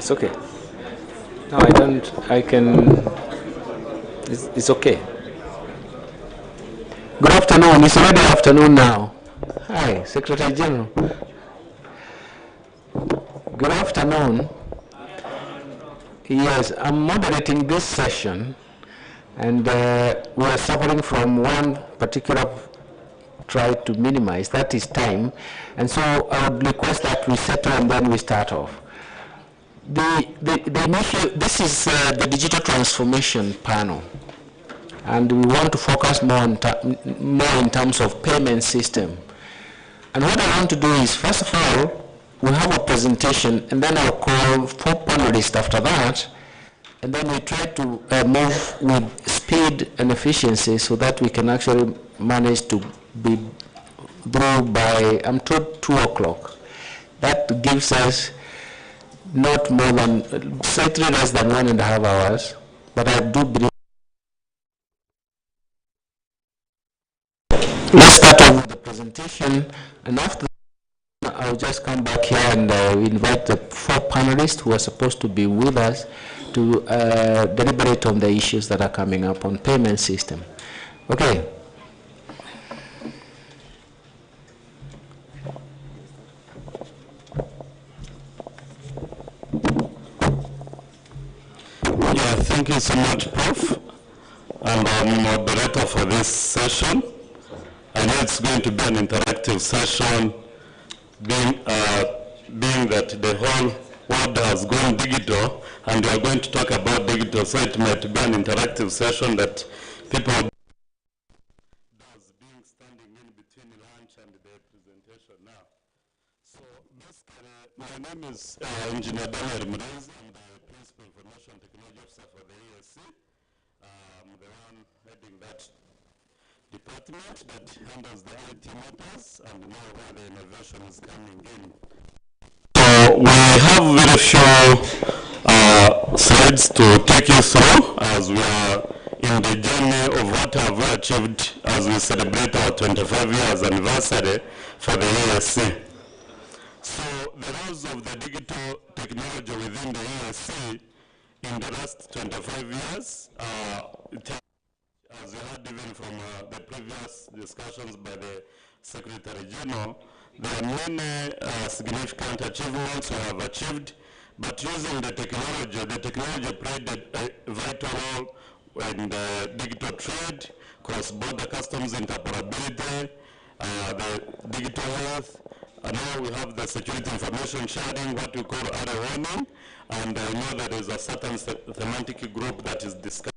It's okay. No, I don't. I can. It's okay. Good afternoon. It's already afternoon now. Hi, Secretary General. Good afternoon. Yes, I'm moderating this session, and we are suffering from one particular try to minimize, that is time. And so I would request that we settle and then we start off. This is the digital transformation panel, and we want to focus more in terms of payment system. And what I want to do is, first of all, we have a presentation, and then I'll call 4 panelists after that, and then we try to move with speed and efficiency so that we can actually manage to be through by, I'm told, 2 o'clock. That gives us not more than, slightly less than 1.5 hours, but I do believe. Let's start off with the presentation, and after that, I'll just come back here and invite the 4 panelists who are supposed to be with us to deliberate on the issues that are coming up on payment system. Okay. Yeah, thank you so much, Prof. And I'm moderator for this session. I know it's going to be an interactive session, being that the whole world has gone digital, and we are going to talk about digital, so it might be an interactive session that people does being standing in between lunch and the presentation now. So basically, my name is Engineer Daniel Murez. I'm the Principal Information Technology Officer for the ESC. I'm the one heading that department that handles the IT matters, and now where the innovation is coming in. So we have very few slides to take you through as we are in the journey of what have we achieved as we celebrate our 25 years anniversary for the ESC. So the roles of the digital technology within the ESC in the last 25 years, as you heard even from the previous discussions by the Secretary General, there are many significant achievements we have achieved, but using the technology played a vital role in the digital trade, cross-border customs interoperability, the digital health, and now we have the security information sharing, what we call early warning, and I know there is a certain thematic group that is discussed.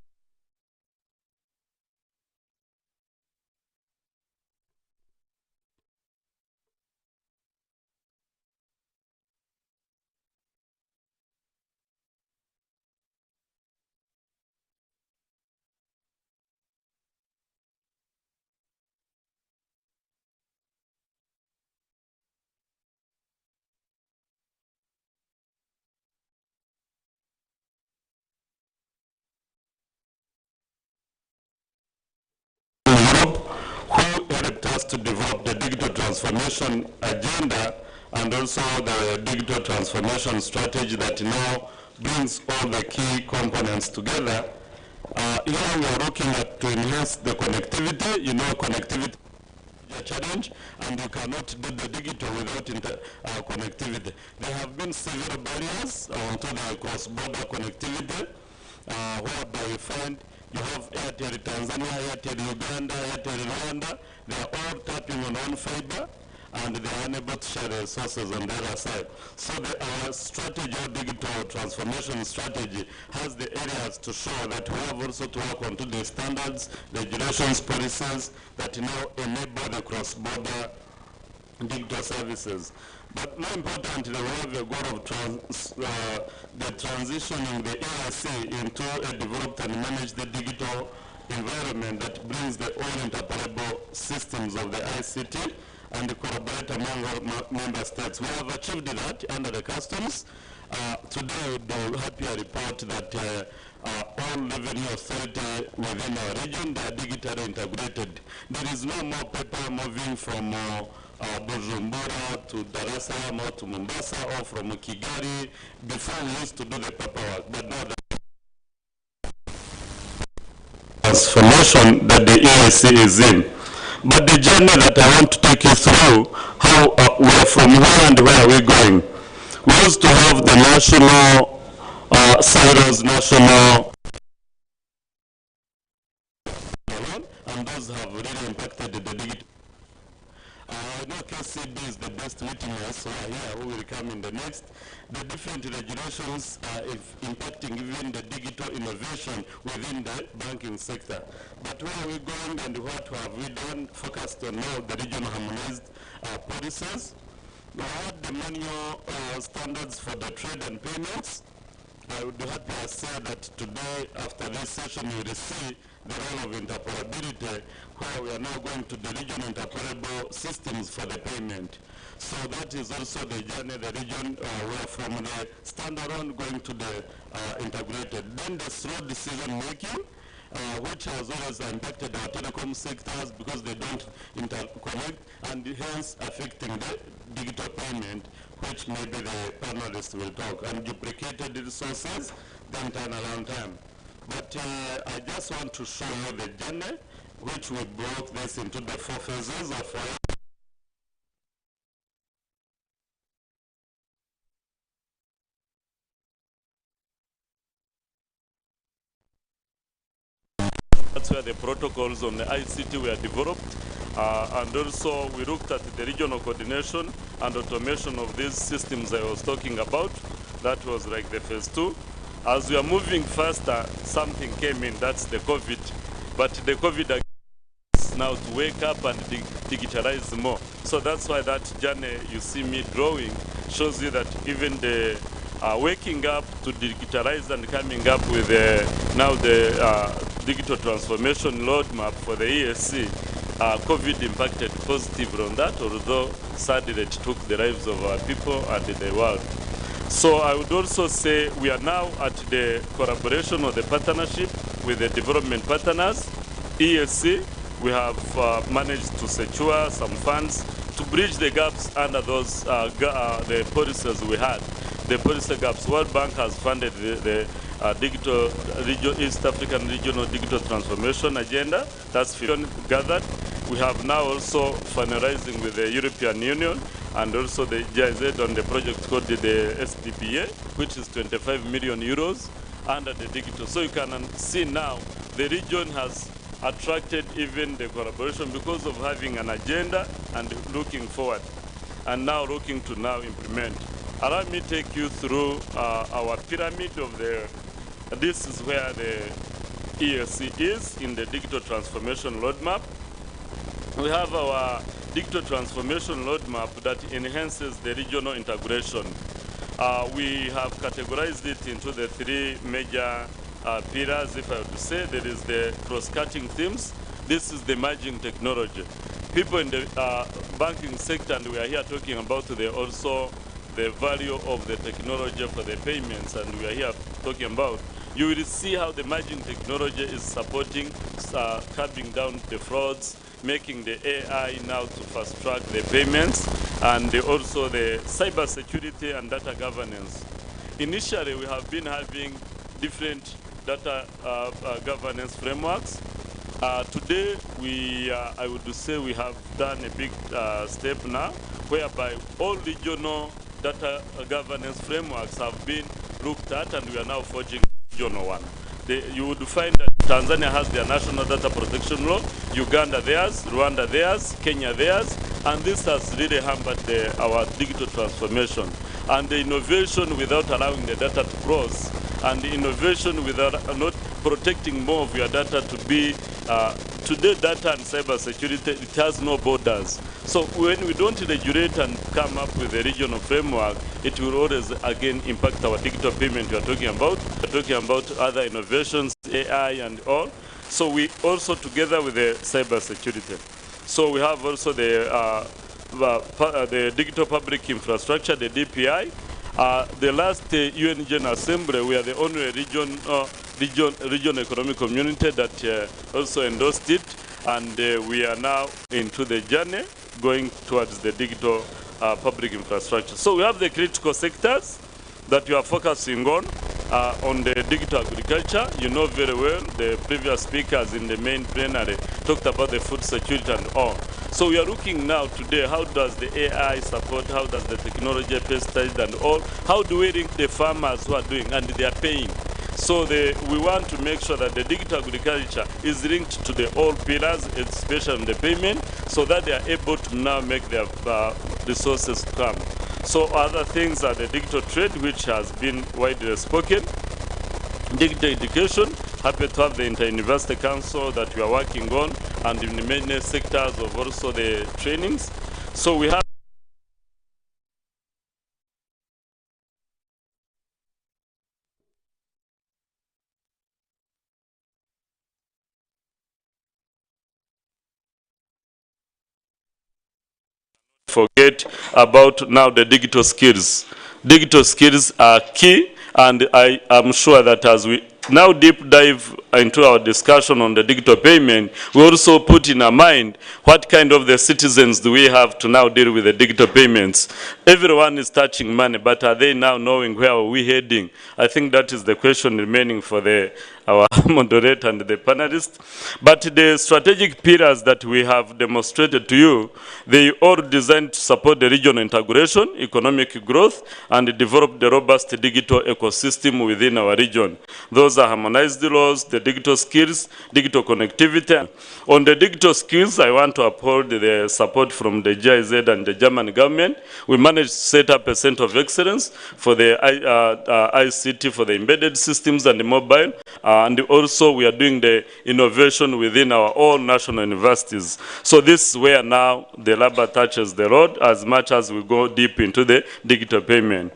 To develop the digital transformation agenda and also the digital transformation strategy that now brings all the key components together. Here we are looking at to enhance the connectivity. You know, connectivity is a challenge, and you cannot do the digital without connectivity. There have been several barriers to the cross-border connectivity, whereby we find you have Airtel Tanzania, Airtel Uganda, Airtel Rwanda. They are all tapping on one fiber, and they are unable to share the resources on the other side. So our strategy, our digital transformation strategy, has the areas to show that we have also to work on to the standards, regulations, policies that now enable the cross-border digital services. But more importantly, we have a goal of transitioning the ERC into a developed and managed the digital environment that brings the all interoperable systems of the ICT and collaborate among all member states. We have achieved that under the customs. Today, we're happy to report that all revenue authority within our region, they are digitally integrated. There is no more paper moving from Bujumbura to Dar es Salaam or to Mombasa or from Kigali. Before we used to do the paperwork, but now the transformation that the EAC is in. But the journey that I want to take you through, how we are from where and where are we going. We used to have the national silos, national, and those have really impacted the digital. I know KCB is the best witness who are here, who will come in the next. The different regulations are impacting even the digital innovation within the banking sector. But where are we going and what have we done? Focused on now the regional harmonized policies. We had the manual standards for the trade and payments. I would be happy to say that today, after this session, you will see the role of interoperability, where we are now going to the regional interoperable systems for the payment. So that is also the journey, the region where from the standalone going to the integrated. Then the slow decision making, which has always impacted our telecom sectors because they don't interconnect and hence affecting the digital payment, which maybe the panelists will talk, and duplicated resources, then turnaround time. But I just want to show you the journey, which we broke this into the 4 phases of that's where the protocols on the ICT were developed. And also we looked at the regional coordination and automation of these systems I was talking about. That was like the phase 2. As we are moving faster, something came in, that's the COVID. But the COVID is now to wake up and digitalize more. So that's why that journey you see me drawing shows you that even the waking up to digitalize and coming up with now the digital transformation roadmap for the ESC, COVID impacted positively on that, although sadly it took the lives of our people and the world. So I would also say we are now at the collaboration or the partnership with the development partners. ESC, we have managed to secure some funds to bridge the gaps under those the policies we had. The policy gaps. World Bank has funded the East African Regional Digital Transformation Agenda. That's gathered. We have now also finalizing with the European Union and also the GIZ on the project called the SDPA, which is 25 million euros under the digital. So you can see now the region has attracted even the collaboration because of having an agenda and looking forward, and now looking to now implement. Allow me to take you through our pyramid of the, this is where the ESC is in the digital transformation roadmap. We have our digital transformation roadmap that enhances the regional integration. We have categorized it into the 3 major pillars, if I would say. There is the cross-cutting themes. This is the emerging technology. People in the banking sector, and we are here talking about also the value of the technology for the payments, and we are here talking about, you will see how the emerging technology is supporting, cutting down the frauds, making the AI now to fast track the payments, and also the cyber security and data governance. Initially, we have been having different data governance frameworks. Today, I would say we have done a big step now, whereby all regional data governance frameworks have been looked at, and we are now forging regional one. You would find that Tanzania has their national data protection law, Uganda theirs, Rwanda theirs, Kenya theirs, and this has really hampered our digital transformation. And the innovation without allowing the data to cross, and the innovation without not protecting more of your data to be, today data and cyber security, it has no borders. So when we don't regulate and come up with a regional framework, it will always again impact our digital payment we are talking about. We're talking about other innovations, AI and all. So we also together with the cyber security. So we have also the digital public infrastructure, the DPI. The last UN General Assembly, we are the only region economic community that also endorsed it, and we are now into the journey going towards the digital public infrastructure. So we have the critical sectors that we are focusing on the digital agriculture. You know very well, the previous speakers in the main plenary talked about the food security and all. So we are looking now today, how does the AI support, how does the technology, pesticide and all, how do we link the farmers who are doing and they are paying? So we want to make sure that the digital agriculture is linked to the all pillars, especially the payment, so that they are able to now make their resources come. So other things are the digital trade, which has been widely spoken. Digital education, happy to have the Inter-University Council that we are working on, and in many sectors of also the trainings. So we have forget about now the digital skills. Digital skills are key, and I am sure that as we now deep dive into our discussion on the digital payment, we also put in our mind what kind of the citizens do we have to now deal with the digital payments. Everyone is touching money, but are they now knowing where are we heading? I think that is the question remaining for our moderator and the panelists. But the strategic pillars that we have demonstrated to you, they all designed to support the regional integration, economic growth, and develop the robust digital ecosystem within our region. Those are harmonized laws, the digital skills, digital connectivity. On the digital skills, I want to uphold the support from the GIZ and the German government. We managed to set up a center of excellence for the ICT, for the embedded systems and the mobile. And also we are doing the innovation within our own national universities. So this is where now the rubber touches the road as much as we go deep into the digital payment.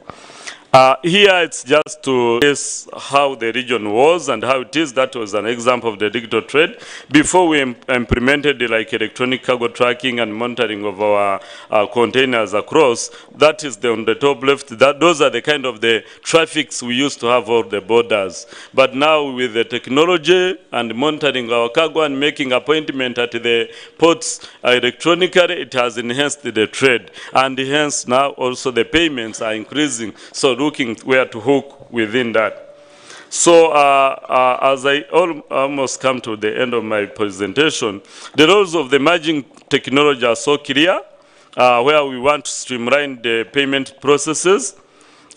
Here it's just to guess how the region was and how it is. That was an example of the digital trade. Before we implemented like electronic cargo tracking and monitoring of our containers across, that is on the top left. Those are the kind of the traffics we used to have over the borders. But now with the technology and monitoring our cargo and making appointment at the ports electronically, it has enhanced the trade. And hence now also the payments are increasing. So looking where to hook within that. So as I almost come to the end of my presentation, the roles of the emerging technology are so clear, where we want to streamline the payment processes.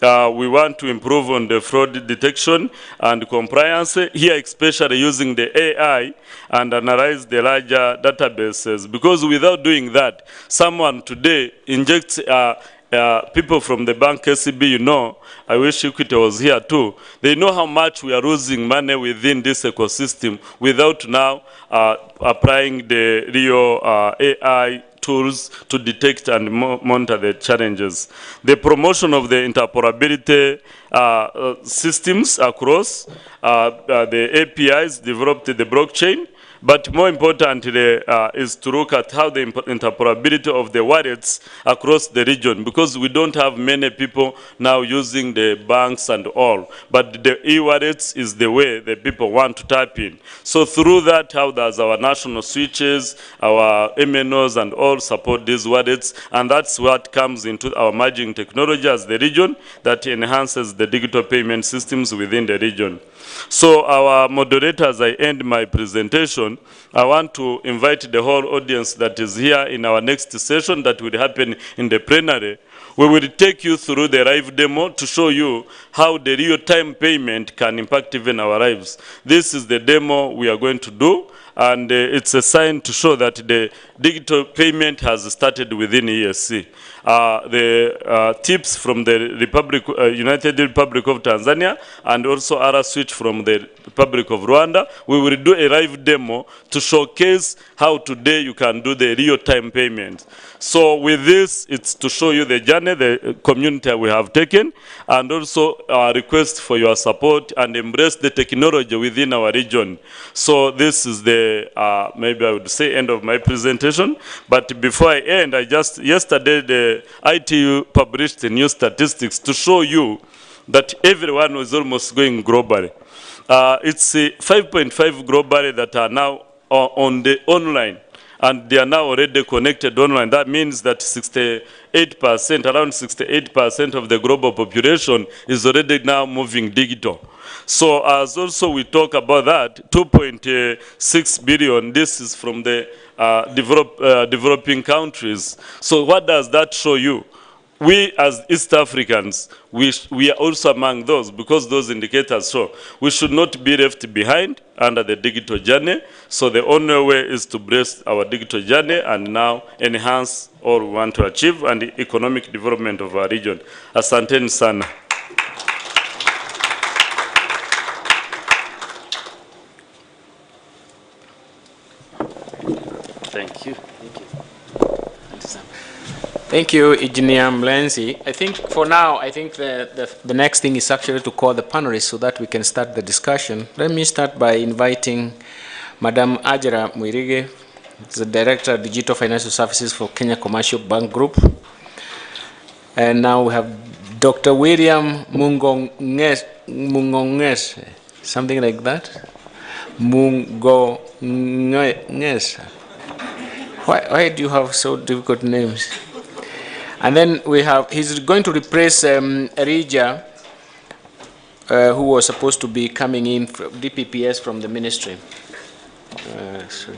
We want to improve on the fraud detection and compliance, here especially using the AI and analyze the larger databases, because without doing that, someone today injects people from the bank KCB, you know, I wish Equity was here too. They know how much we are losing money within this ecosystem without now applying the real AI tools to detect and monitor the challenges. The promotion of the interoperability systems across the APIs developed the blockchain. But more importantly is to look at how the interoperability of the wallets across the region, because we don't have many people now using the banks and all, but the e-wallets is the way the people want to tap in. So through that, how does our national switches, our MNOs and all support these wallets, and that's what comes into our emerging technology as the region that enhances the digital payment systems within the region. So our moderators, I end my presentation. I want to invite the whole audience that is here in our next session that will happen in the plenary. We will take you through the live demo to show you how the real-time payment can impact even our lives. This is the demo we are going to do, and it's a sign to show that the digital payment has started within ESC. The tips from the United Republic of Tanzania and also other switch from the Republic of Rwanda. We will do a live demo to showcase how today you can do the real-time payment. So with this, it's to show you the journey, the community we have taken, and also our request for your support and embrace the technology within our region. So this is the, maybe I would say, end of my presentation. But before I end, yesterday the ITU published the new statistics to show you that everyone was almost going globally. It's 5.5 globally that are now on the online. and they are now already connected online. That means that 68%, around 68% of the global population is already now moving digital. So as also we talk about that, 2.6 billion, this is from the developing countries. So what does that show you? We as East Africans, we are also among those, because those indicators show we should not be left behind under the digital journey. So the only way is to brace our digital journey and now enhance all we want to achieve and the economic development of our region. Asanteni sana. Thank you. Thank you, Engineer Mlenzi. I think for now, I think the next thing is actually to call the panelists so that we can start the discussion. Let me start by inviting Madam Ajara Mwirige, the Director of Digital Financial Services for Kenya Commercial Bank Group. And now we have Dr. William Mungonges, something like that. Mungonges. Why do you have so difficult names? And then we have, he's going to replace Erija, who was supposed to be coming in from DPPS from the ministry. Sorry.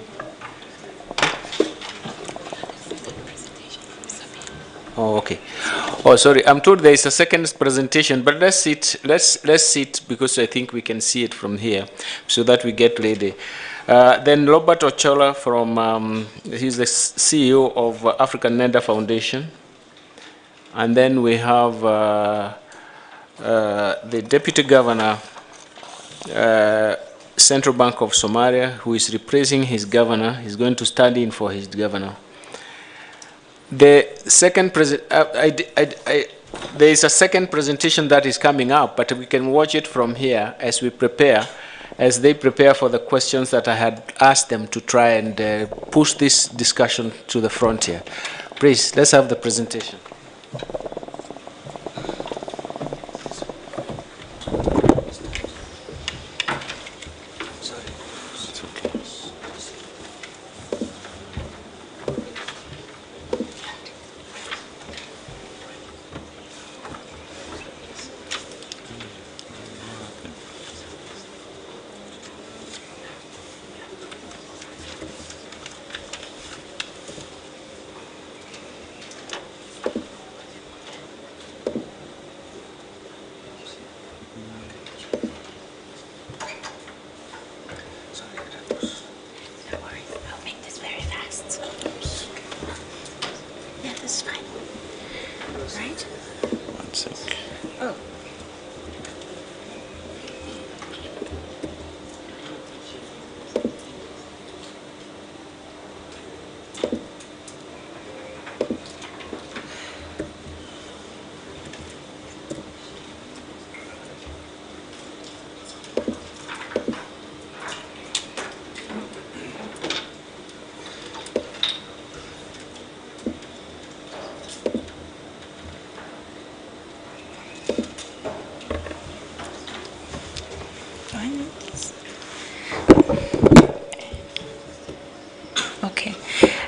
Oh, okay. Oh, sorry. I'm told there is a second presentation, but let's sit because I think we can see it from here, so that we get ready. Then Robert Ochola from, he's the CEO of African Nenda Foundation. And then we have the Deputy Governor, Central Bank of Somalia, who is replacing his governor. He's going to stand in for his governor. The second there is a second presentation that is coming up, but we can watch it from here as we prepare, as they prepare for the questions that I had asked them to try and push this discussion to the frontier. Please, let's have the presentation.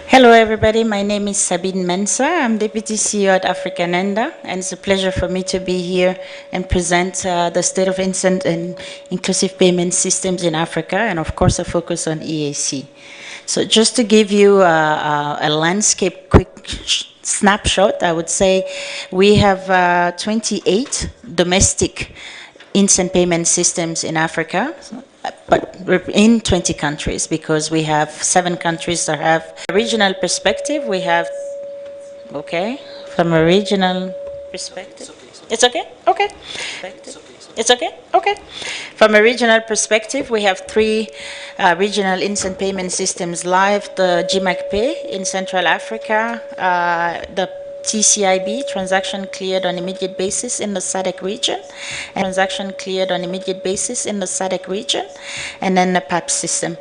Hello everybody, my name is Sabine Mensah. I'm Deputy CEO at African Nenda, and it's a pleasure for me to be here and present the state of instant and inclusive payment systems in Africa, and of course a focus on EAC. So just to give you a landscape quick snapshot, I would say we have 28 domestic instant payment systems in Africa, but in 20 countries, because we have 7 countries that have a regional perspective. We have, okay, from a regional perspective. It's okay? Okay. It's okay? Okay. From a regional perspective, we have 3 regional instant payment systems live: the GMAC Pay in Central Africa, the TCIB, transaction cleared on immediate basis in the SADC region, and transaction cleared on immediate basis in the SADC region, and then the PAPS system.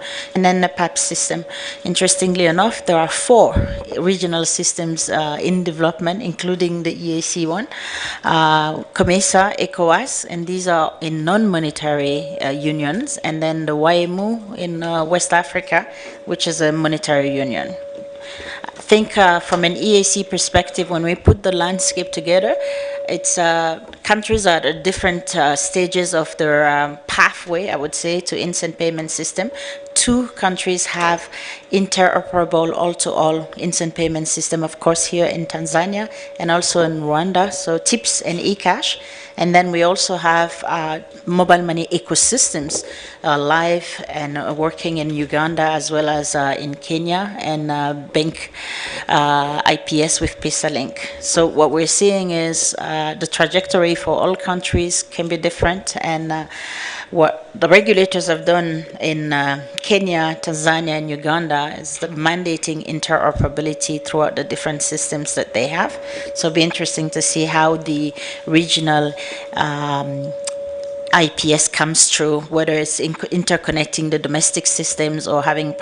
Interestingly enough, there are 4 regional systems in development, including the EAC one, COMESA, ECOWAS, and these are in non-monetary unions, and then the YMU in West Africa, which is a monetary union. think from an EAC perspective, when we put the landscape together, it's countries are at different stages of their pathway, I would say, to instant payment system. 2 countries have interoperable all-to-all instant payment system, of course, here in Tanzania and also in Rwanda, so TIPS and eCash. And then we also have mobile money ecosystems live and working in Uganda as well as in Kenya, and bank IIPS with PesaLink. So what we're seeing is the trajectory for all countries can be different, and what the regulators have done in Kenya, Tanzania, and Uganda is mandating interoperability throughout the different systems that they have. So it'll be interesting to see how the regional IPS comes through, whether it's interconnecting the domestic systems or having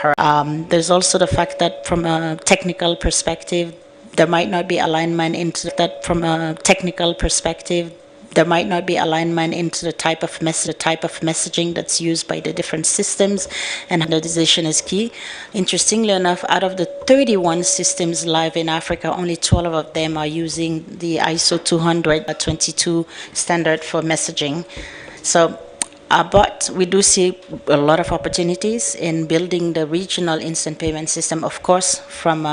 there's also the fact that from a technical perspective, there might not be alignment into that. From a technical perspective, there might not be alignment into the type of messaging that's used by the different systems, and standardization is key. Interestingly enough, out of the 31 systems live in Africa, only 12 of them are using the ISO 200-22 standard for messaging. So, but we do see a lot of opportunities in building the regional instant payment system, of course, from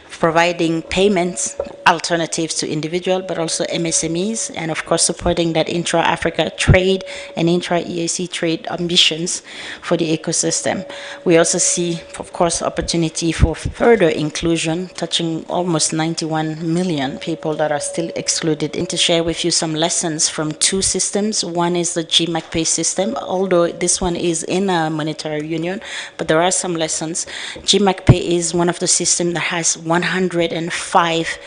providing payments alternatives to individual, but also MSMEs, and of course supporting that intra-Africa trade and intra-EAC trade ambitions for the ecosystem. We also see, of course, opportunity for further inclusion, touching almost 91 million people that are still excluded. And to share with you some lessons from 2 systems. One is the GMAC Pay system, although this one is in a monetary union, but there are some lessons. GMAC Pay is one of the systems that has 105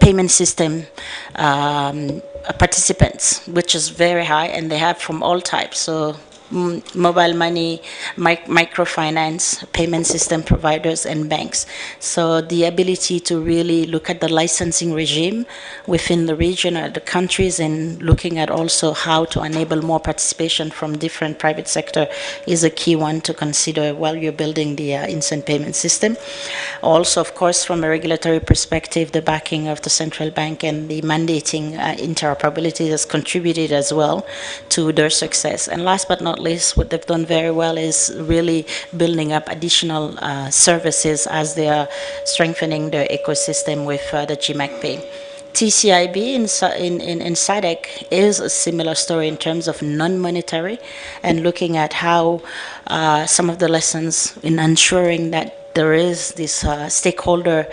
payment system participants, which is very high, and they have from all types. So mobile money, microfinance, payment system providers, and banks. So the ability to really look at the licensing regime within the region or the countries, and looking at also how to enable more participation from different private sector is a key one to consider while you're building the instant payment system. Also, of course, from a regulatory perspective, the backing of the central bank and the mandating interoperability has contributed as well to their success. And last but not least, what they've done very well is really building up additional services as they are strengthening their ecosystem with the GMAC Pay. TCIB in SADC is a similar story in terms of non-monetary, and looking at how some of the lessons in ensuring that there is this stakeholder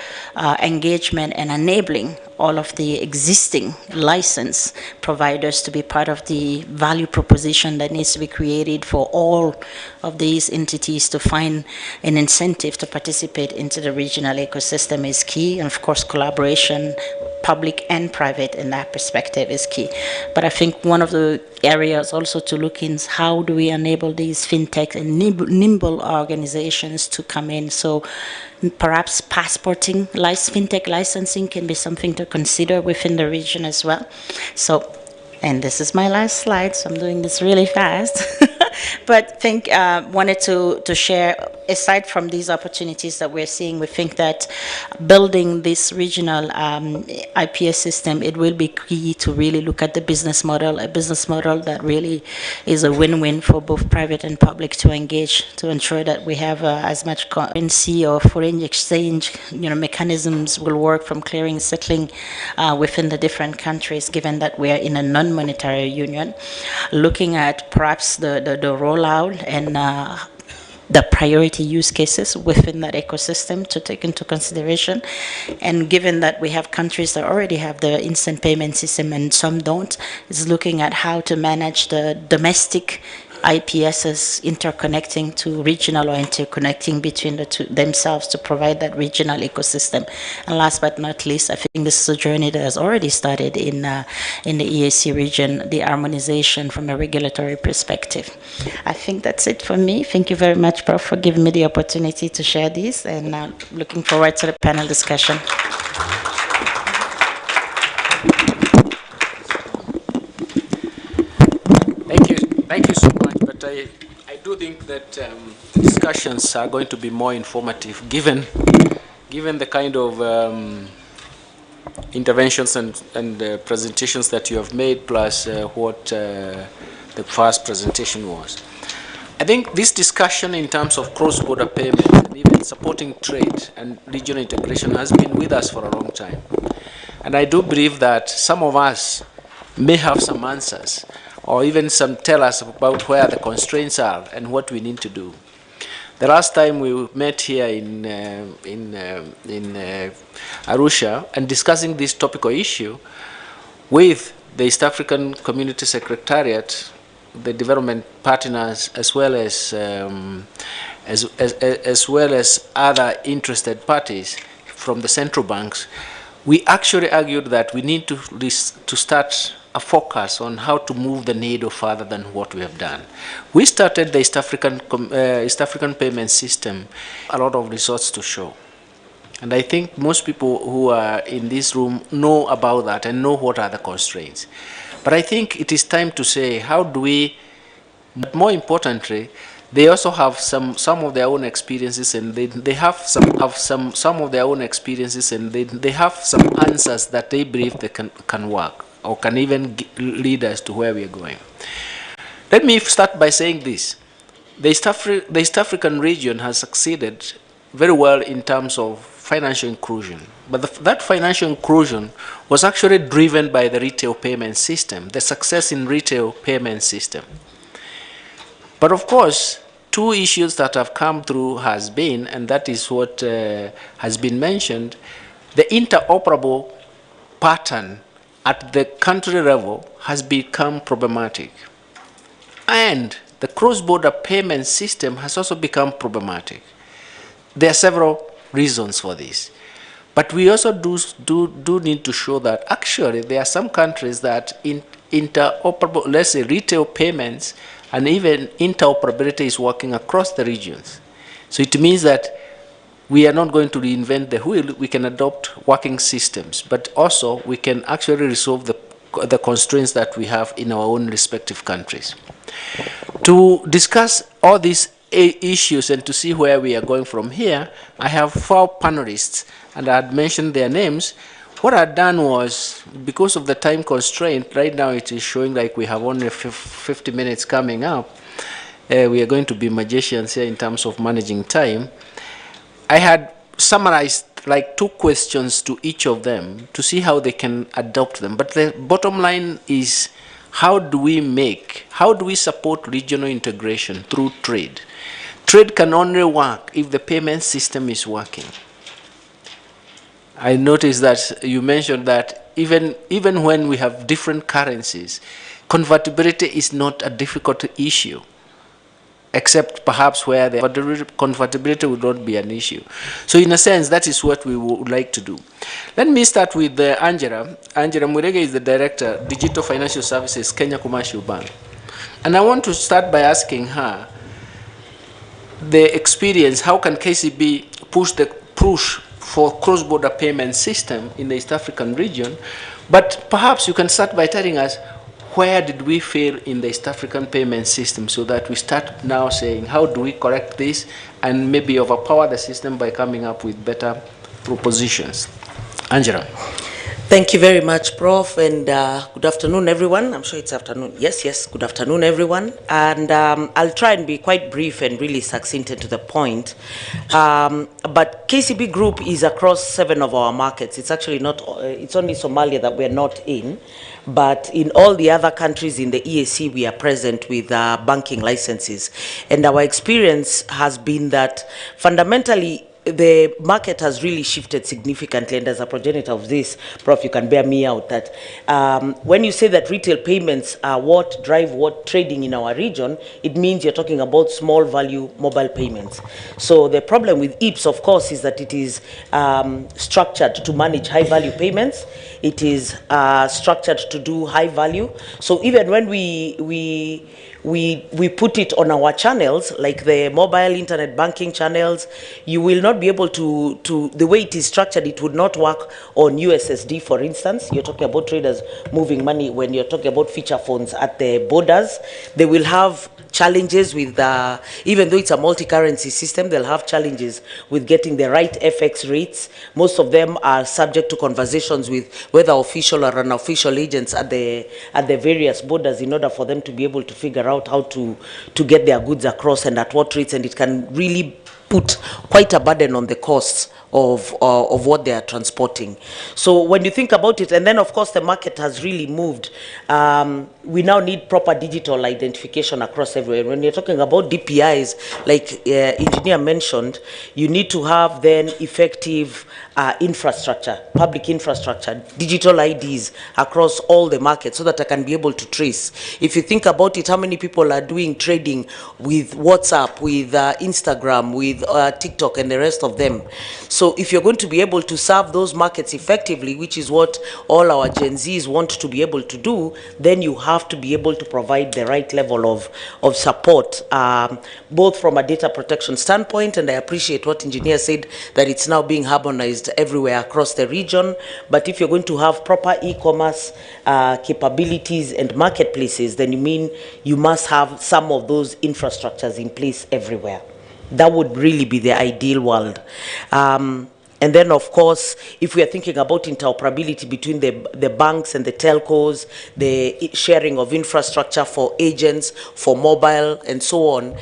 engagement and enabling all of the existing license providers to be part of the value proposition that needs to be created for all of these entities to find an incentive to participate into the regional ecosystem is key. And of course, collaboration, public and private in that perspective is key. But I think one of the areas also to look in is how do we enable these fintech and nimble organizations to come in. So perhaps passporting, fintech licensing can be something to consider within the region as well. So, and this is my last slide, so I'm doing this really fast. But wanted to share, aside from these opportunities that we're seeing, we think that building this regional IPS system, it will be key to really look at the business model, a business model that really is a win-win for both private and public to engage, to ensure that we have as much currency or foreign exchange mechanisms will work from clearing, settling within the different countries, given that we are in a non-monetary union. Looking at perhaps the rollout and the priority use cases within that ecosystem to take into consideration. And given that we have countries that already have the instant payment system and some don't, is looking at how to manage the domestic IPSs interconnecting to regional or interconnecting between the two themselves to provide that regional ecosystem. And last but not least, I think this is a journey that has already started in the EAC region, the harmonization from a regulatory perspective. I think that's it for me. Thank you very much, Prof, for giving me the opportunity to share this, and looking forward to the panel discussion. Thank you so much, but I I do think that discussions are going to be more informative given the kind of interventions and presentations that you have made, plus what the first presentation was. I think this discussion in terms of cross-border payments and even supporting trade and regional integration has been with us for a long time. And I do believe that some of us may have some answers or even some tell us about where the constraints are and what we need to do. The last time we met here in Arusha and discussing this topical issue with the East African Community Secretariat, the development partners, as well as other interested parties from the central banks, we actually argued that we need to start a focus on how to move the needle further than what we have done. We started the East African payment system, a lot of results to show. And I think most people who are in this room know about that and know what are the constraints. But I think it is time to say, how do we, but more importantly, they also have some of their own experiences, and they have some of their own experiences, and they have some answers that they believe they can work or can even lead us to where we are going. Let me start by saying this. The East African region has succeeded very well in terms of financial inclusion. But that financial inclusion was actually driven by the retail payment system, the success in retail payment system. But of course, two issues that have come through has been, and that is what has been mentioned, the interoperable pattern at the country level has become problematic. And the cross-border payment system has also become problematic. There are several reasons for this. But we also do need to show that actually there are some countries that interoperable, let's say retail payments and even interoperability is working across the regions. So it means that we are not going to reinvent the wheel. We can adopt working systems, but also we can actually resolve the constraints that we have in our own respective countries. To discuss all these issues and to see where we are going from here, I have 4 panelists, and I had mentioned their names. What I'd done was, because of the time constraint, right now it is showing like we have only 50 minutes coming up. We are going to be magicians here in terms of managing time. I had summarized like 2 questions to each of them to see how they can adopt them. But the bottom line is, how do we support regional integration through trade? Trade can only work if the payment system is working. I noticed that you mentioned that even when we have different currencies, convertibility is not a difficult issue, except perhaps where the convertibility would not be an issue. So in a sense, that is what we would like to do. Let me start with Angela. Angela Murege is the Director, Digital Financial Services, Kenya Commercial Bank. And I want to start by asking her the experience, how can KCB push for cross-border payment system in the East African region? But perhaps you can start by telling us, where did we fail in the East African payment system, so that we start now saying, how do we correct this and maybe overpower the system by coming up with better propositions? Angela. Thank you very much, Prof, and good afternoon, everyone. I'm sure it's afternoon. Yes, good afternoon, everyone. And I'll try and be quite brief and really succinct and to the point. But KCB Group is across 7 of our markets. It's actually not, it's only Somalia that we're not in. But in all the other countries in the EAC, we are present with banking licenses. And our experience has been that fundamentally, the market has really shifted significantly, and as a progenitor of this, Prof, you can bear me out that when you say that retail payments are what drive what trading in our region, it means you're talking about small value mobile payments. So the problem with IIPS, of course, is that it is structured to manage high value payments. It is structured to do high value. So even when we we put it on our channels, like the mobile internet banking channels, you will not be able to the way it is structured, it would not work on USSD, for instance. You're talking about traders moving money. When you're talking about feature phones at the borders, they will have challenges with, even though it's a multi-currency system, they'll have challenges with getting the right FX rates. Most of them are subject to conversations with whether official or unofficial agents at the various borders in order for them to be able to figure out how to get their goods across and at what rates, and it can really put quite a burden on the costs of what they are transporting. So when you think about it, and then of course the market has really moved, we now need proper digital identification across everywhere. When you're talking about DPIs, like engineer mentioned, you need to have then effective infrastructure, public infrastructure, digital IDs across all the markets so that I can be able to trace. If you think about it, how many people are doing trading with WhatsApp, with Instagram, with TikTok and the rest of them? So if you're going to be able to serve those markets effectively, which is what all our Gen Zs want to be able to do, then you have to be able to provide the right level of support, both from a data protection standpoint, and I appreciate what engineer said, that it's now being harmonized everywhere across the region. But if you're going to have proper e-commerce capabilities and marketplaces, then you must have some of those infrastructures in place everywhere. That would really be the ideal world. And then, of course, if we are thinking about interoperability between the banks and the telcos, the sharing of infrastructure for agents, for mobile, and so on,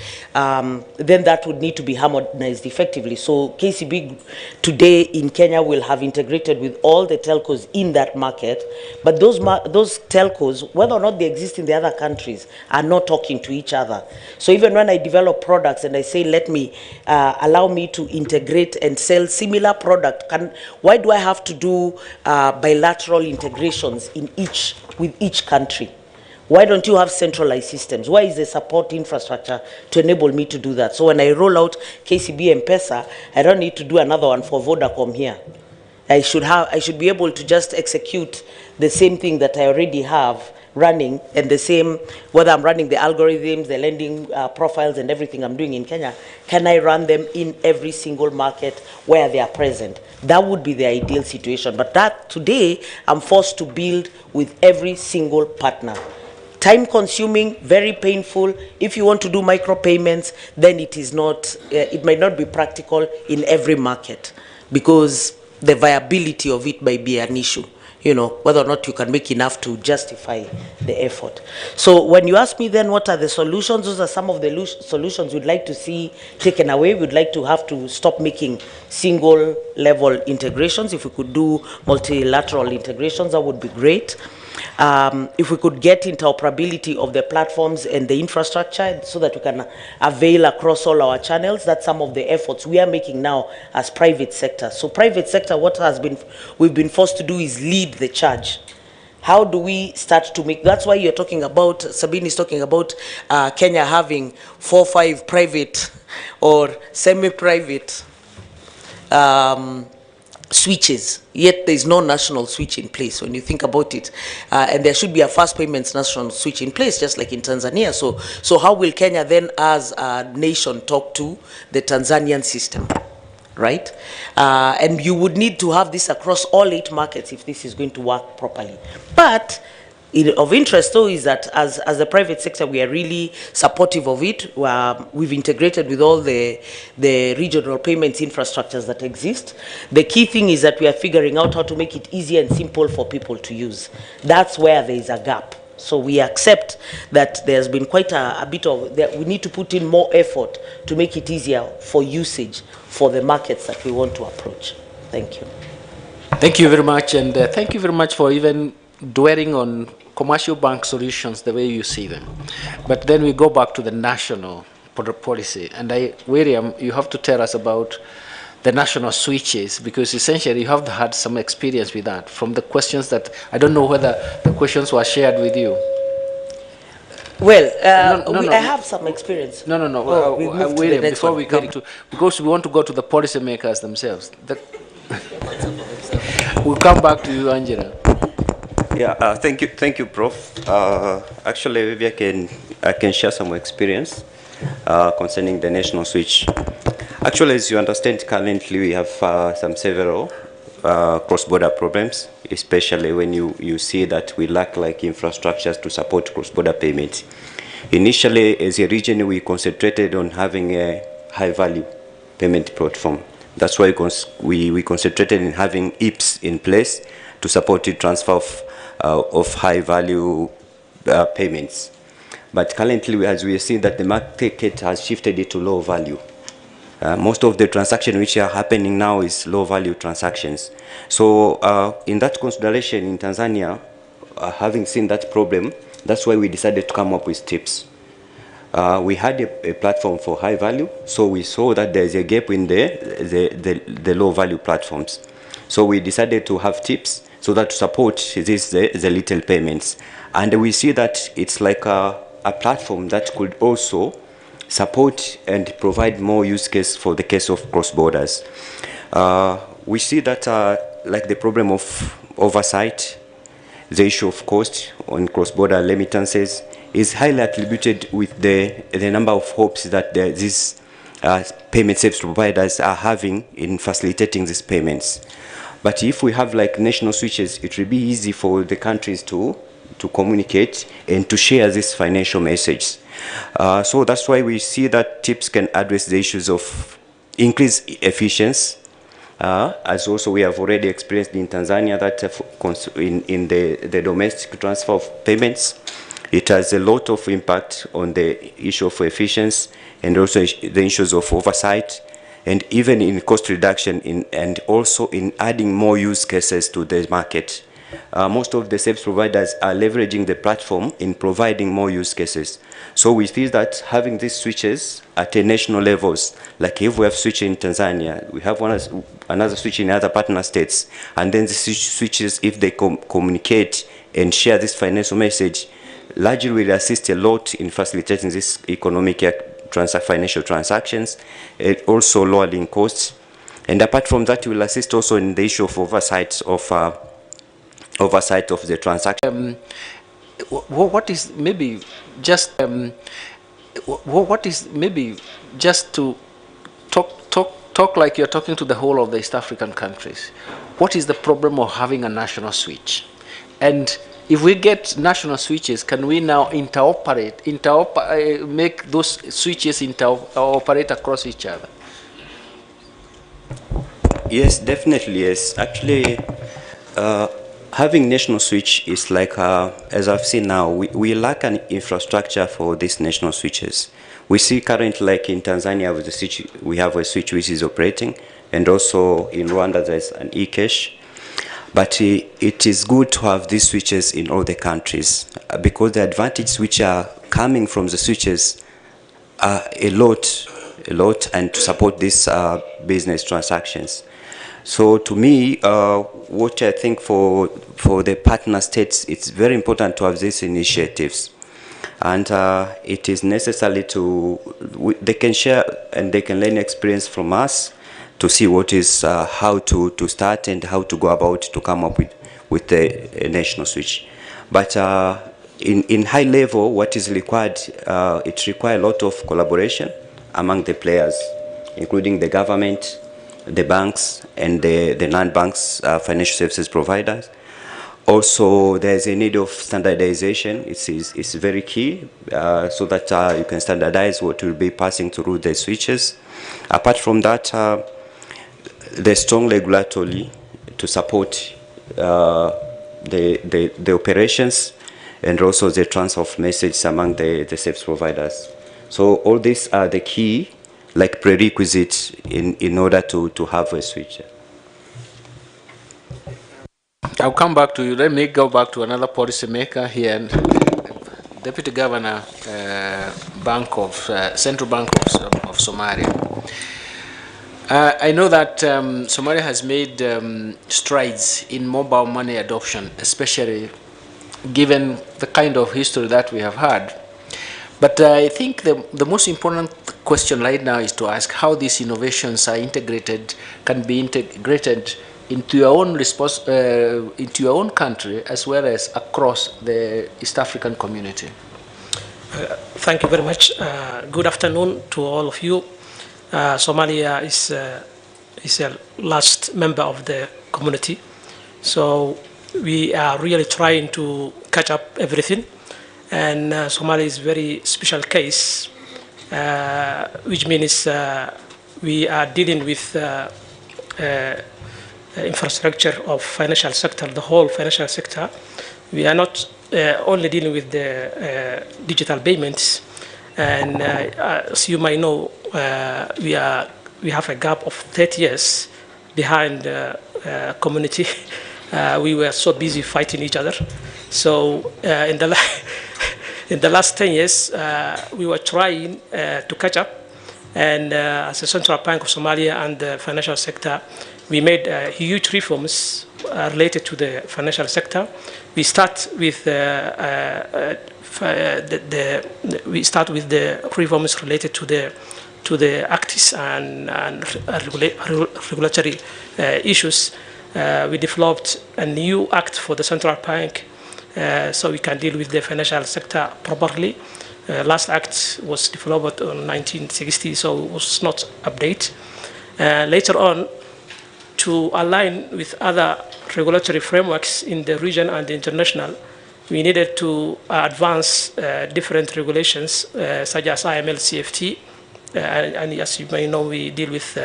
then that would need to be harmonized effectively. So KCB today in Kenya will have integrated with all the telcos in that market, but those telcos, whether or not they exist in the other countries, are not talking to each other. So even when I develop products and I say, allow me to integrate and sell similar products, why do I have to do bilateral integrations with each country? Why don't you have centralized systems? Why is the support infrastructure to enable me to do that? So when I roll out KCB M-Pesa, I don't need to do another one for Vodacom here. I should be able to just execute the same thing that I already have running, and the same, whether I'm running the algorithms, the lending profiles, and everything I'm doing in Kenya, can I run them in every single market where they are present? That would be the ideal situation. But that today, I'm forced to build with every single partner. Time consuming, very painful. If you want to do micropayments, then it might not be practical in every market, because the viability of it might be an issue. Whether or not you can make enough to justify the effort. So when you ask me then what are the solutions, those are some of the solutions we'd like to see taken away. We'd like to have to stop making single level integrations. If we could do multilateral integrations, that would be great. If we could get interoperability of the platforms and the infrastructure so that we can avail across all our channels, that's some of the efforts we are making now as private sector. So private sector, we've been forced to do is lead the charge. How do we start to make, that's why you're talking about, Sabine is talking about Kenya having 4 or 5 private or semi-private switches, yet there is no national switch in place when you think about it. And there should be a fast payments national switch in place, just like in Tanzania. So how will Kenya then as a nation talk to the Tanzanian system, right? And you would need to have this across all 8 markets if this is going to work properly. But of interest, though, is that as the private sector, we are really supportive of it. We've integrated with all the regional payments infrastructures that exist. The key thing is that we are figuring out how to make it easy and simple for people to use. That's where there is a gap. So we accept that there's been quite a bit of, that we need to put in more effort to make it easier for usage for the markets that we want to approach. Thank you. Thank you very much, and thank you very much for even dwelling on commercial bank solutions the way you see them. But then we go back to the national policy, and William, you have to tell us about the national switches, because essentially you have had some experience with that from the questions that, I don't know whether the questions were shared with you. Well, I have some experience. No. William, before we come to, because we want to go to the policymakers themselves. We'll come back to you, Angela. Yeah, thank you, Prof. Actually, maybe I can share some experience concerning the national switch. Actually, as you understand, currently we have some several cross-border problems, especially when you see that we lack like infrastructures to support cross-border payments. Initially, as a region, we concentrated on having a high-value payment platform. That's why we concentrated in having IIPS in place to support the transfer of high-value payments. But currently, as we see that the market has shifted it to low value. Most of the transactions which are happening now is low-value transactions. So in that consideration, in Tanzania, having seen that problem, that's why we decided to come up with tips. We had a platform for high value, so we saw that there's a gap in the low value platforms. So we decided to have tips so that to support the little payments. And we see that it's like a platform that could also support and provide more use case for the case of cross borders. We see that like the problem of oversight, the issue of cost on cross-border remittances is highly attributed with the number of hopes that these payment service providers are having in facilitating these payments. But if we have like national switches, it will be easy for the countries to communicate and to share this financial message. So that's why we see that TIPS can address the issues of increased efficiency, as also we have already experienced in Tanzania that in the domestic transfer of payments, it has a lot of impact on the issue of efficiency and also the issues of oversight, and even in cost reduction and also in adding more use cases to the market. Most of the service providers are leveraging the platform in providing more use cases. So we feel that having these switches at a national levels, like if we have switch in Tanzania, we have another switch in other partner states, and then the switches, if they communicate and share this financial message, largely will assist a lot in facilitating this economic financial transactions, and also lowering costs. And apart from that, will assist also in the issue of oversight of the transaction. What is maybe just what is maybe just to talk like you're talking to the whole of the East African countries? What is the problem of having a national switch? And if we get national switches, can we now make those switches interoperate across each other? Yes, definitely, yes. Actually, having national switch is like, as I've seen now, we lack an infrastructure for these national switches. We see currently, like in Tanzania, with the switch, we have a switch which is operating, and also in Rwanda there's an e-cash. But it is good to have these switches in all the countries because the advantages which are coming from the switches are a lot, and to support these business transactions. So to me, what I think for the partner states, it's very important to have these initiatives. And it is necessary they can share and they can learn experience from us to see what is, how to start and how to go about to come up with the national switch. But in high level, what is required, it requires a lot of collaboration among the players, including the government, the banks, and the non-banks financial services providers. Also, there's a need of standardization. It's very key so that you can standardize what will be passing through the switches. Apart from that, there's strong regulatory to support the operations and also the transfer of messages among the service providers. So all these are the key, like prerequisites in order to have a switch. I'll come back to you. Let me go back to another policymaker here, Deputy Governor, Central Bank of Somalia. I know that Somalia has made strides in mobile money adoption, especially given the kind of history that we have had. But I think the most important question right now is to ask how these innovations are can be integrated into your own into your own country as well as across the East African community? Thank you very much. Good afternoon to all of you. Somalia is a last member of the community, so we are really trying to catch up everything. And Somalia is a very special case, which means we are dealing with infrastructure of financial sector, the whole financial sector. We are not only dealing with the digital payments, and as you might know, we have a gap of 30 years behind the community. We were so busy fighting each other. So in the last 10 years, we were trying to catch up. And as the Central Bank of Somalia and the financial sector, we made huge reforms related to the financial sector. We start with the reforms related to the acts and regulatory issues. We developed a new act for the Central Bank so we can deal with the financial sector properly. Last act was developed in 1960, so it was not updated. Later on, to align with other regulatory frameworks in the region and the international, we needed to advance different regulations such as IML CFT, and as you may know, we deal with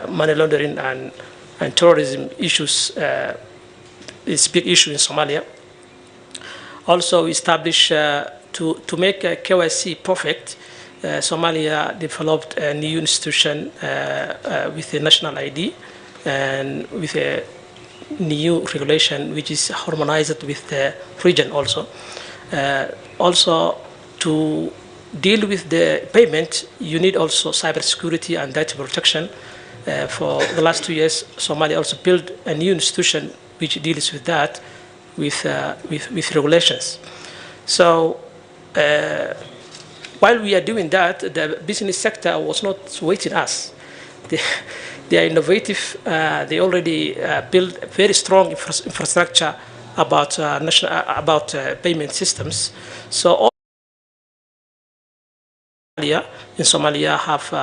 money laundering and terrorism issues. It's a big issue in Somalia. Also, we established to make KYC perfect. Somalia developed a new institution with a national ID and with a new regulation which is harmonized with the region also. Also, to deal with the payment, you need also cybersecurity and data protection. For the last 2 years, Somalia also built a new institution which deals with that, with regulations. So while we are doing that, the business sector was not waiting us. They are innovative. They already built a very strong infrastructure about payment systems. So all in Somalia have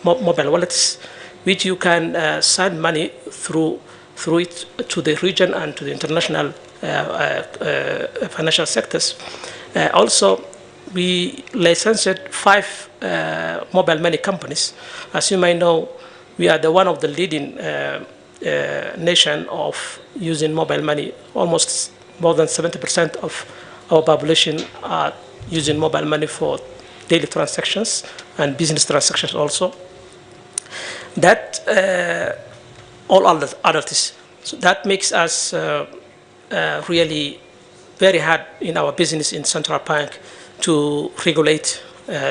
mobile wallets, which you can send money through it to the region and to the international financial sectors. Also, we licensed 5 mobile money companies. As you might know, we are one of the leading nation of using mobile money. Almost more than 70% of our population are using mobile money for daily transactions and business transactions also. That all others. So that makes us really very hard in our business in Central Bank to regulate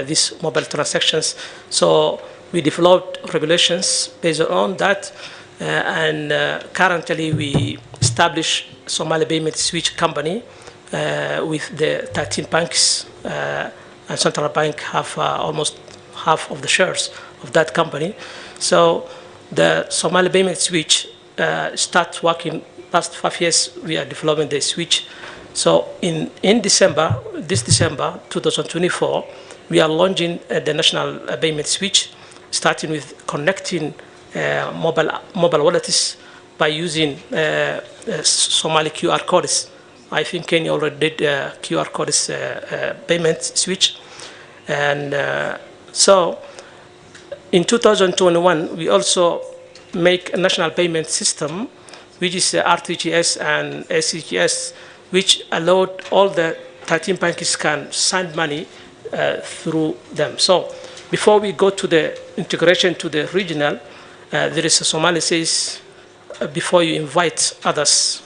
these mobile transactions. So we developed regulations based on that, and currently we established Somali Payment Switch Company with the 13 banks, and Central Bank have almost half of the shares of that company. So the Somali Payment Switch starts working. Past 5 years, we are developing the switch. So in December, this December 2024, we are launching the national payment switch, starting with connecting mobile wallets by using Somali QR codes. I think Kenya already did QR codes payment switch. And so in 2021, we also make a national payment system, which is RTGS and SCGS, which allowed all the 13 banks can send money through them. So before we go to the integration to the regional, there is a Somali says, before you invite others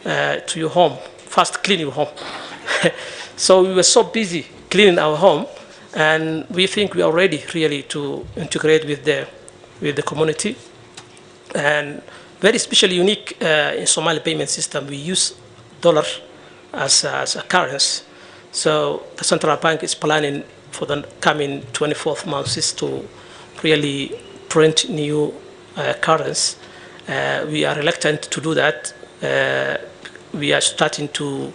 to your home, first clean your home. So we were so busy cleaning our home, and we think we are ready really to integrate with the community. And very especially unique in Somali payment system, we use dollar as a currency. So the central bank is planning for the coming 24 months to really print new currency. We are reluctant to do that. We are starting to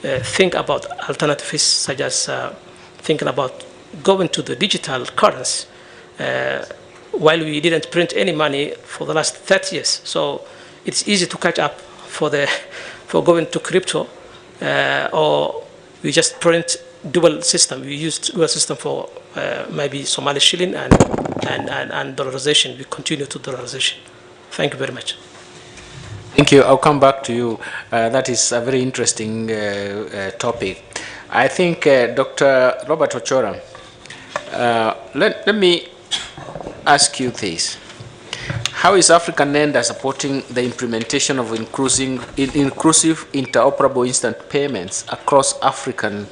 think about alternatives, such as thinking about going to the digital currency, while we didn't print any money for the last 30 years. So it's easy to catch up for going to crypto, or we just print dual system. We used dual system for maybe Somali shilling and dollarization. We continue to dollarization. Thank you very much. Thank you. I'll come back to you. That is a very interesting topic. I think Dr. Robert Ochora, let me ask you this. How is African Nenda supporting the implementation of inclusive interoperable instant payments across Africa,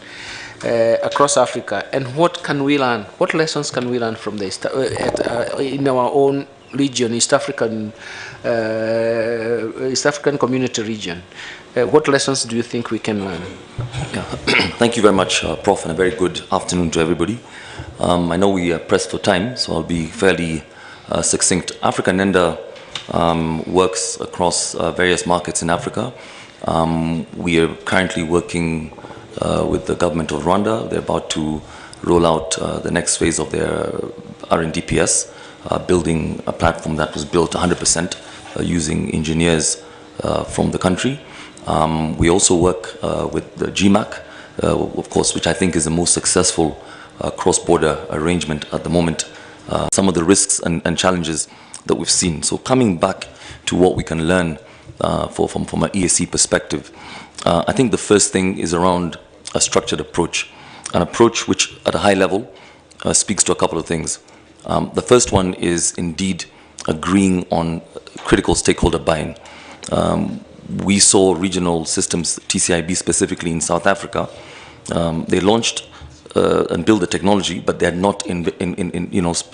and what can we learn? What lessons can we learn from this in our own region, East African Community region? What lessons do you think we can learn? Yeah. Thank you very much, Prof, and a very good afternoon to everybody. I know we are pressed for time, so I'll be fairly succinct. African Nenda works across various markets in Africa. We are currently working with the government of Rwanda. They're about to roll out the next phase of their IIPS, building a platform that was built 100% using engineers from the country. We also work with the GMAC, of course, which I think is the most successful cross-border arrangement at the moment. Some of the risks and challenges that we've seen. So coming back to what we can learn from an EAC perspective, I think the first thing is around a structured approach, an approach which at a high level speaks to a couple of things. The first one is indeed agreeing on critical stakeholder buy-in. We saw regional systems, TCIB specifically in South Africa, they launched and built the technology, but they had not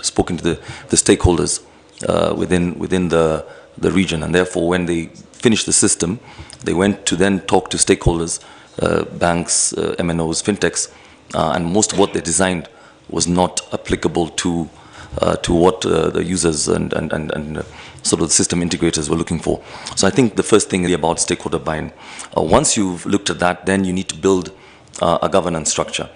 spoken to the stakeholders within the region, and therefore when they finished the system, they went to then talk to stakeholders, banks, MNOs, fintechs, and most of what they designed was not applicable to what the users and sort of the system integrators were looking for. So I think the first thing is about stakeholder buy-in. Once you've looked at that, then you need to build a governance structure.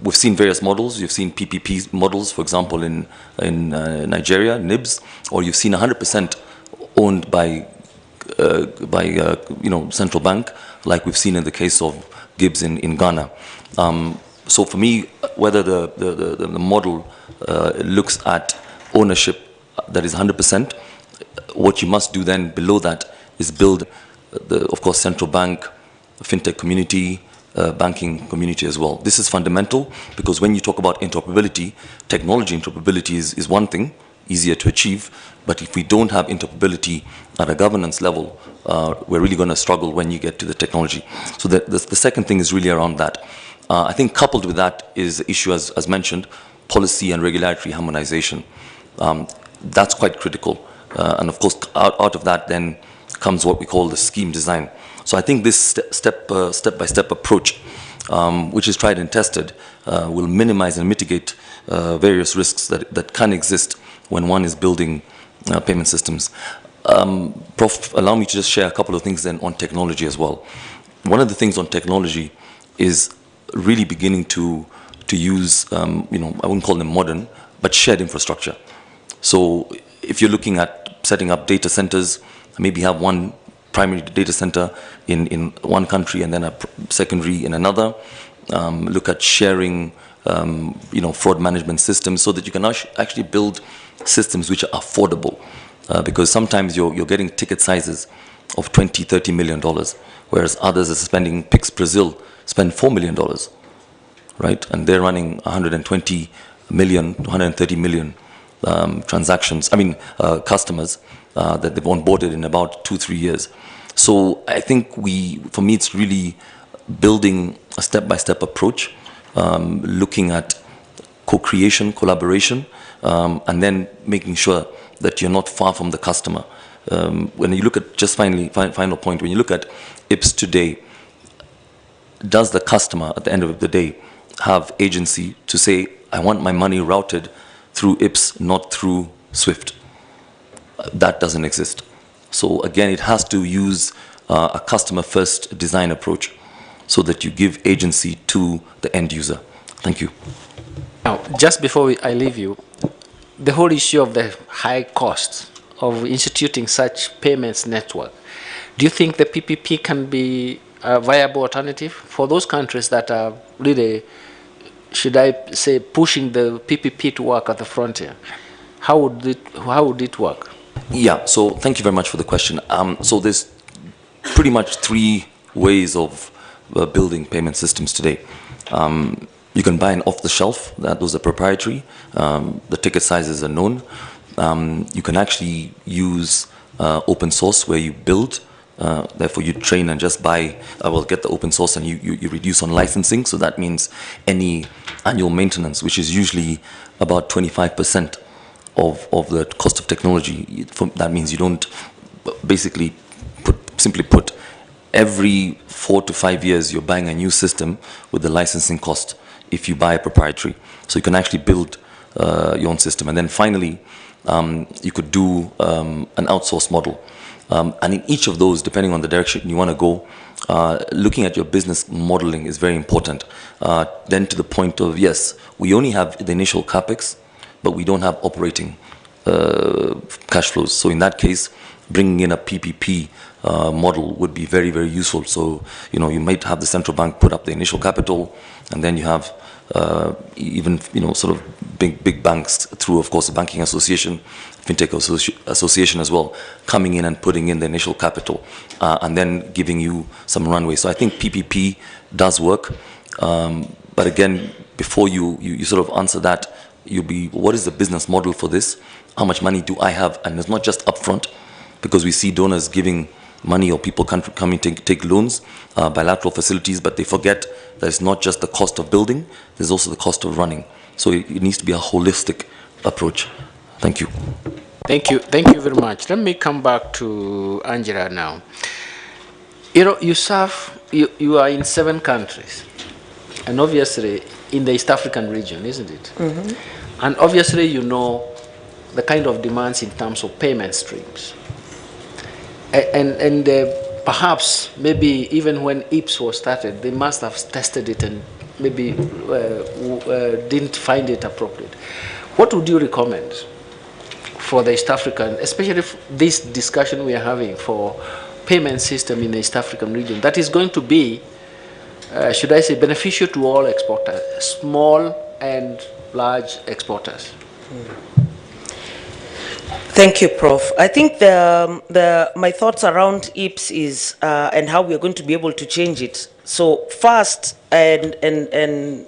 We've seen various models. You've seen PPP models, for example, in Nigeria, NIBS, or you've seen 100% owned by central bank, like we've seen in the case of Gibbs in Ghana. So for me, whether the model looks at ownership that is 100%, what you must do then below that is build of course, central bank, fintech community, banking community as well. This is fundamental because when you talk about interoperability, technology interoperability is one thing, easier to achieve, but if we don't have interoperability at a governance level, we're really going to struggle when you get to the technology. So the second thing is really around that. I think coupled with that is the issue, as mentioned, policy and regulatory harmonization. That's quite critical. And of course, out of that then comes what we call the scheme design. So I think this step-by-step approach, which is tried and tested, will minimize and mitigate various risks that can exist when one is building payment systems. Prof, allow me to just share a couple of things then on technology as well. One of the things on technology is really beginning to use, I wouldn't call them modern, but shared infrastructure. So if you're looking at setting up data centers, maybe have one primary data center in one country and then a secondary in another. Look at sharing, fraud management systems so that you can actually build systems which are affordable. Because sometimes you're getting ticket sizes of $20, $30 million, whereas others are spending, PIX Brazil spend $4 million, right? And they're running 120 million, 130 million transactions, customers that they've onboarded in about 2-3 years. So I think for me, it's really building a step-by-step approach, looking at co-creation, collaboration, and then making sure that you're not far from the customer. When you look at, just final point, when you look at IIPS today, does the customer at the end of the day have agency to say, I want my money routed through IIPS, not through SWIFT? That doesn't exist. So again, it has to use a customer-first design approach so that you give agency to the end user. Thank you. Now, just before I leave you, the whole issue of the high cost of instituting such payments network, do you think the PPP can be a viable alternative for those countries that are really, should I say, pushing the PPP to work at the frontier? How would it work? Yeah, so thank you very much for the question. So there's pretty much three ways of building payment systems today. You can buy an off-the-shelf, those are proprietary. The ticket sizes are known. You can actually use open source where you build, therefore you train and just buy, get the open source and you reduce on licensing. So that means any annual maintenance, which is usually about 25% of the cost of technology. That means you don't basically simply put, every 4 to 5 years you're buying a new system with the licensing cost if you buy a proprietary. So you can actually build your own system. And then finally, you could do an outsource model. And in each of those, depending on the direction you want to go, looking at your business modeling is very important. Then to the point of, yes, we only have the initial CapEx, but we don't have operating cash flows. So in that case, bringing in a PPP model would be very, very useful. So, you might have the central bank put up the initial capital, and then you have even, sort of big banks through, of course, the banking association, fintech association as well, coming in and putting in the initial capital, and then giving you some runway. So I think PPP does work. But again, before you sort of answer that, you'll be, what is the business model for this? How much money do I have? And it's not just upfront, because we see donors giving money or people coming to take loans, bilateral facilities, but they forget that it's not just the cost of building, there's also the cost of running. So it needs to be a holistic approach. Thank you. Thank you very much. Let me come back to Angela now. You are in 7 countries, and obviously in the East African region, isn't it? Mm-hmm. And obviously the kind of demands in terms of payment streams. And perhaps, maybe even when IIPS was started, they must have tested it and maybe didn't find it appropriate. What would you recommend for the East African, especially this discussion we are having for payment system in the East African region, that is going to be, should I say, beneficial to all exporters, small and large exporters? Thank you, Prof. I think my thoughts around IIPS is and how we are going to be able to change it. So first, and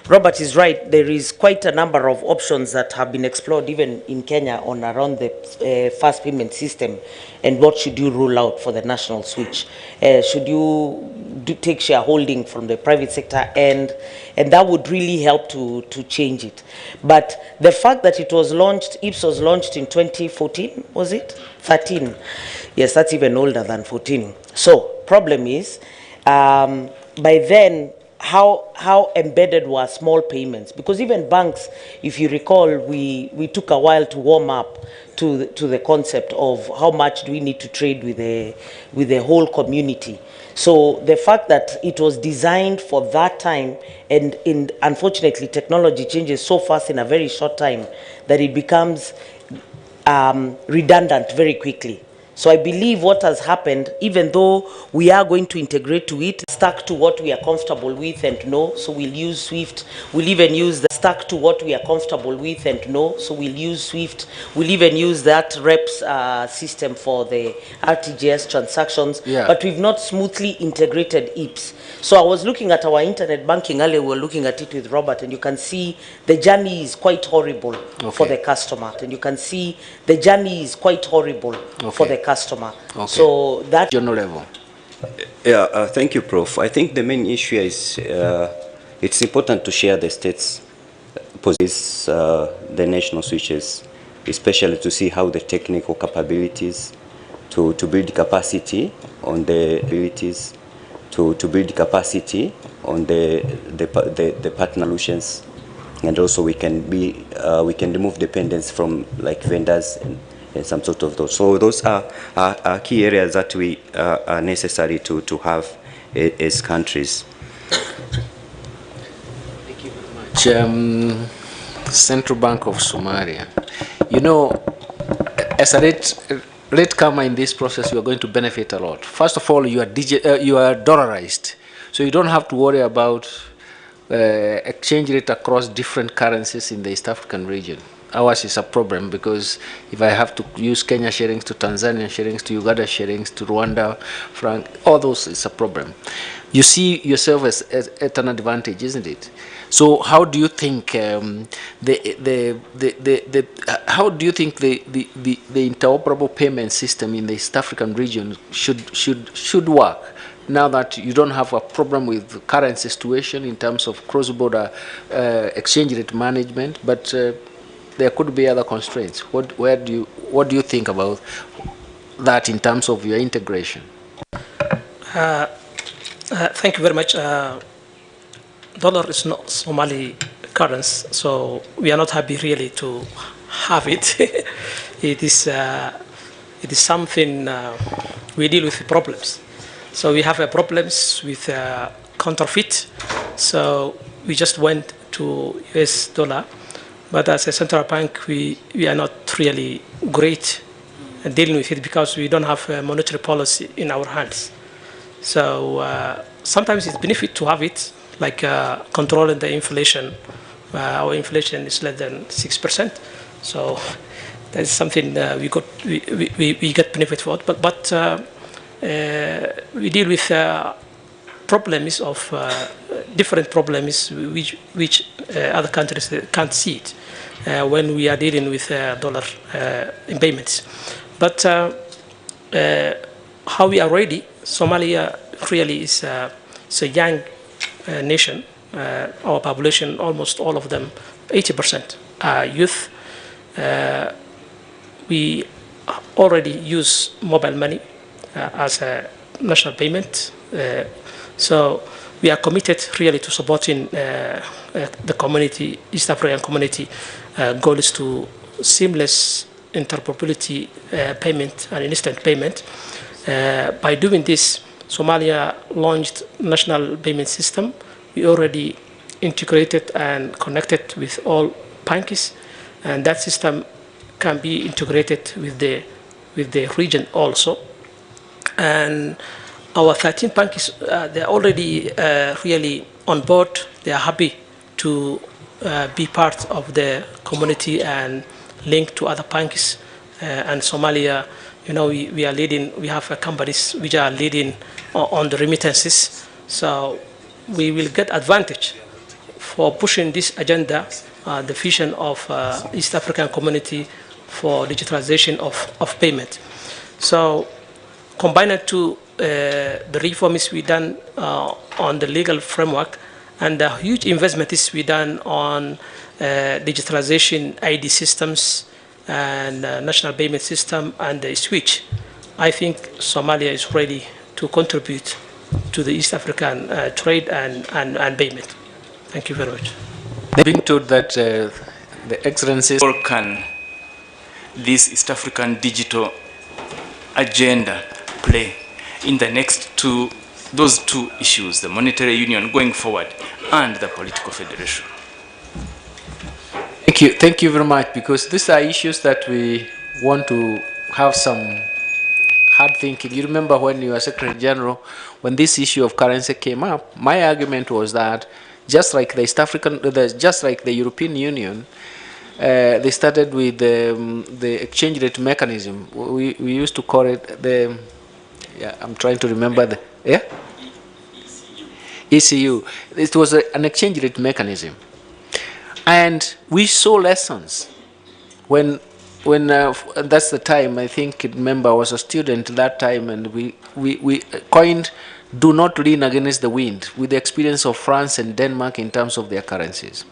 Robert is right, there is quite a number of options that have been explored even in Kenya on around the fast payment system, and what should you roll out for the national switch. Should you take shareholding from the private sector, and that would really help to change it. But the fact that it was launched, IIPS was launched in 2014, was it? 13. Yes, that's even older than 14. So problem is, by then, how embedded were small payments? Because even banks, if you recall, we took a while to warm up to the concept of how much do we need to trade with the whole community. So the fact that it was designed for that time, and unfortunately technology changes so fast in a very short time that it becomes redundant very quickly. So I believe what has happened, even though we are going to integrate to it, stuck to what we are comfortable with and know, so we'll use SWIFT. We'll even use the stuck to what we are comfortable with and know, so we'll use SWIFT. We'll even use that REPS system for the RTGS transactions, but we've not smoothly integrated IIPS. So I was looking at our internet banking earlier, we were looking at it with Robert, and you can see the journey is quite horrible for the customer. And you can see the journey is quite horrible for the customer. So that general level. Yeah, thank you, Prof. I think the main issue is it's important to share the states' positions, the national switches, especially to see how the technical capabilities to build capacity on the abilities to build capacity on the partner solutions, and also we can remove dependence from like vendors some sort of those. So those are key areas that we are necessary to have as countries. Thank you very much. Central Bank of Somalia. You know, as a rate comer in this process, you are going to benefit a lot. First of all, you are dollarized, so you don't have to worry about exchange rate across different currencies in the East African region. Ours is a problem because if I have to use Kenya shillings to Tanzanian shillings to Uganda shillings to Rwanda franc, all those is a problem. You see yourself as at an advantage, isn't it? So how do you think how do you think the interoperable payment system in the East African region should work now that you don't have a problem with the currency situation in terms of cross-border exchange rate management, but there could be other constraints. What do you think about that in terms of your integration? Thank you very much. Dollar is not Somali currency, so we are not happy really to have it. It is something we deal with problems. So we have problems with counterfeit. So we just went to US dollar, but as a central bank, we are not really great at dealing with it because we don't have a monetary policy in our hands. So sometimes it's benefit to have it, like controlling the inflation. Our inflation is less than 6%, so that is something we get benefit for. But we deal with problems of different problems which other countries can't see it when we are dealing with dollar payments. But how we are ready, Somalia really is a young nation. Our population, almost all of them, 80% are youth. We already use mobile money as a national payment. So we are committed really to supporting the community, East African community, goals to seamless interoperability payment and instant payment. By doing this, Somalia launched national payment system. We already integrated and connected with all banks, and that system can be integrated with the region also. And our 13 banks, they're already really on board. They are happy to be part of the community and linked to other banks. And Somalia, you know, we are leading. We have companies which are leading on the remittances. So we will get advantage for pushing this agenda, the vision of East African community for digitalization of payment. So combined to the reforms we done on the legal framework and the huge investments we done on digitalization ID systems and national payment system and the switch, I think Somalia is ready to contribute to the East African trade and payment. Thank you very much. Being told that the excellencies can this East African digital agenda play in the next those two issues, the monetary union going forward and the political federation? Thank you very much, because these are issues that we want to have some hard thinking. You remember when you were Secretary General, when this issue of currency came up, my argument was that just like the European Union, they started with the exchange rate mechanism. We used to call it I'm trying to remember ECU. It was an exchange rate mechanism, and we saw lessons when that's the time, I think, remember, I was a student that time, and we coined "do not lean against the wind" with the experience of France and Denmark in terms of their currencies.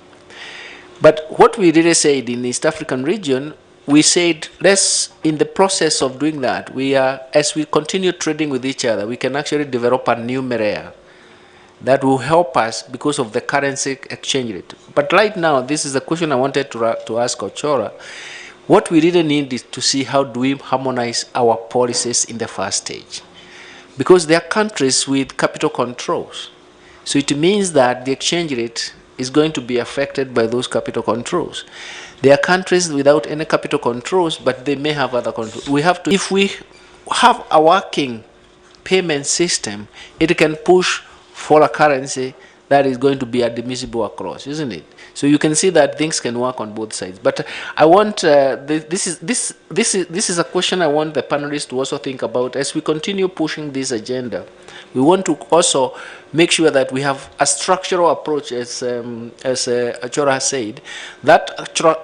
But what we really said in the East African region, we said, let's, in the process of doing that, as we continue trading with each other, we can actually develop a new area that will help us because of the currency exchange rate. But right now, this is the question I wanted to ask Ochora. What we really need is to see how do we harmonize our policies in the first stage. Because there are countries with capital controls. So it means that the exchange rate is going to be affected by those capital controls. There are countries without any capital controls, but they may have other controls. We have to, if we have a working payment system, it can push for a currency that is going to be admissible across, isn't it? So you can see that things can work on both sides. But I want this is a question I want the panelists to also think about as we continue pushing this agenda. We want to also make sure that we have a structural approach, as Achora has said. That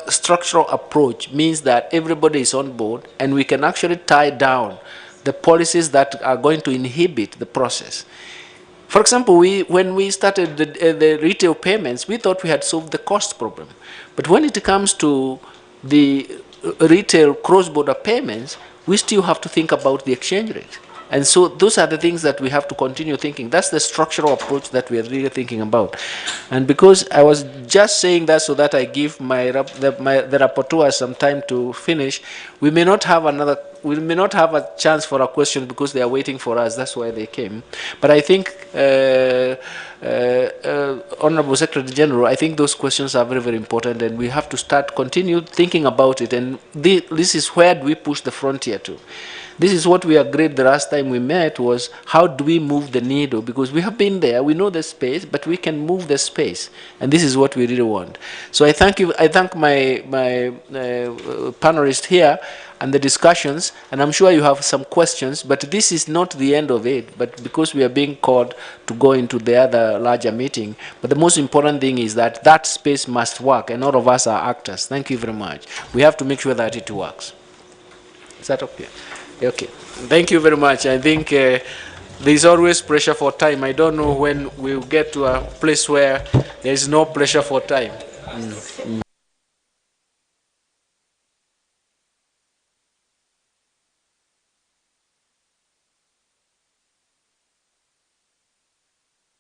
structural approach means that everybody is on board, and we can actually tie down the policies that are going to inhibit the process. For example, when we started the retail payments, we thought we had solved the cost problem. But when it comes to the retail cross-border payments, we still have to think about the exchange rate. And so those are the things that we have to continue thinking. That's the structural approach that we are really thinking about. And because I was just saying that so that I give the rapporteur some time to finish, we may not have a chance for a question because they are waiting for us. That's why they came. But I think, Honorable Secretary General, I think those questions are very, very important, and we have to continue thinking about it. And this is where do we push the frontier to? This is what we agreed the last time we met, was how do we move the needle? Because we have been there, we know the space, but we can move the space. And this is what we really want. So I thank you. I thank my panelists here and the discussions, and I'm sure you have some questions, but this is not the end of it, but because we are being called to go into the other larger meeting. But the most important thing is that that space must work, and all of us are actors. Thank you very much. We have to make sure that it works. Is that okay? Okay, thank you very much. I think there's always pressure for time. I don't know when we'll get to a place where there is no pressure for time.